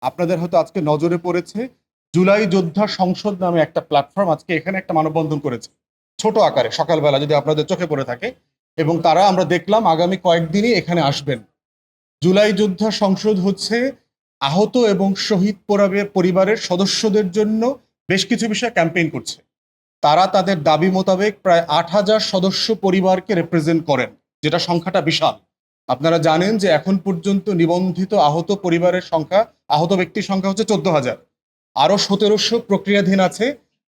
আপনাদের হয়তো আজকে নজরে পড়েছে জুলাই যোদ্ধা সংসদ নামে একটা প্ল্যাটফর্ম আজকে এখানে একটা মানববন্ধন করেছে ছোট আকারে সকালবেলা, যদি আপনাদের চোখে পড়ে থাকে। এবং তারা আমরা দেখলাম আগামী কয়েকদিনই এখানে আসবেন। জুলাই যোদ্ধা সংসদ হচ্ছে আহত এবং শহীদ পরিবারের সদস্যদের জন্য বেশ কিছু বিষয়ে ক্যাম্পেইন করছে। তারা তাদের দাবি মোতাবেক প্রায় 8,000 সদস্য পরিবারকে রিপ্রেজেন্ট করেন, যেটা সংখ্যাটা বিশাল। আপনারা জানেন যে এখন পর্যন্ত নিবন্ধিত আহত পরিবারের সংখ্যা, আহত ব্যক্তির সংখ্যা হচ্ছে 14,000। আরো 1700 প্রক্রিয়াধীন আছে।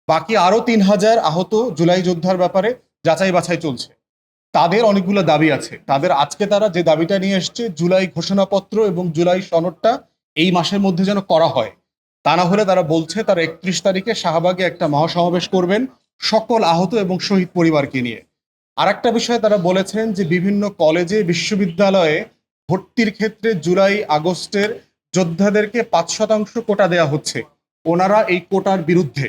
বাকি আরো 3,000 আহত জুলাই যোদ্ধার ব্যাপারে যাচাই বাছাই চলছে। তাদের অনেকগুলো দাবি আছে। আজকে তারা যে দাবিটা নিয়ে এসছে, জুলাই ঘোষণাপত্র এবং জুলাই সনদটা এই মাসের মধ্যে যেন করা হয়। তা না হলে তারা বলছে তারা 31 তারিখে শাহবাগে একটা মহাসমাবেশ করবেন সকল আহত এবং শহীদ পরিবারকে নিয়ে। আর একটা বিষয় তারা বলেছেন যে বিভিন্ন কলেজে বিশ্ববিদ্যালয়ে ভর্তির ক্ষেত্রে জুলাই আগস্টের যোদ্ধাদেরকে 5% কোটা দেয়া হচ্ছে। ওনারা এই কোটার বিরুদ্ধে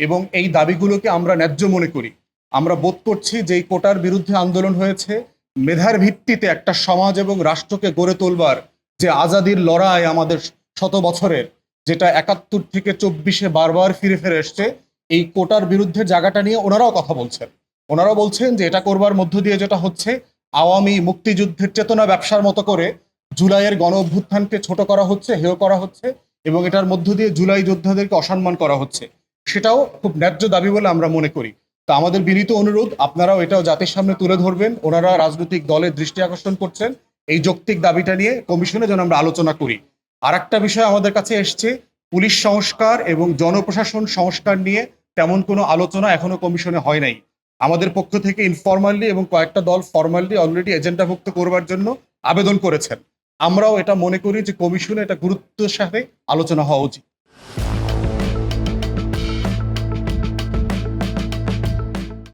এবং এই দাবিগুলোকে আমরা ন্যায্য মনে করি। আমরা বোধ করছি যে এই কোটার বিরুদ্ধে আন্দোলন হয়েছে মেধার ভিত্তিতে একটা সমাজ এবং রাষ্ট্রকে গড়ে তোলবার যে আজাদির লড়াই আমাদের শত বছরের, যেটা 71 থেকে 24-এ বারবার ফিরে ফিরে এসছে, এই কোটার বিরুদ্ধে জায়গাটা নিয়ে ওনারাও কথা বলছেন। ওনারা বলছেন যে এটা করবার মধ্য দিয়ে যেটা হচ্ছে, আওয়ামী মুক্তিযুদ্ধের চেতনা ব্যবসার মতো করে জুলাইয়ের গণ অভ্যুত্থানকে ছোট করা হচ্ছে, হেয় করা হচ্ছে, এবং এটার মধ্য দিয়ে জুলাই যোদ্ধাদেরকে অসম্মান করা হচ্ছে। সেটাও খুব ন্যায্য দাবি বলে আমরা মনে করি। তা আমাদের বিনীত অনুরোধ, আপনারাও এটাও জাতির সামনে তুলে ধরবেন। ওনারা রাজনৈতিক দলের দৃষ্টি আকর্ষণ করছেন এই যৌক্তিক দাবিটা নিয়ে, কমিশনে যেন আমরা আলোচনা করি। আর একটা বিষয় আমাদের কাছে এসছে, পুলিশ সংস্কার এবং জনপ্রশাসন সংস্কার নিয়ে তেমন কোনো আলোচনা এখনো কমিশনে হয় নাই। আমাদের পক্ষ থেকে ইনফরমালি এবং কয়েকটা দল ফরমালি অলরেডি এজেন্ডাভুক্ত করবার জন্য আবেদন করেছেন। আমরাও এটা মনে করি যে কমিশনে এটা গুরুত্বের সাথে আলোচনা হওয়া উচিত।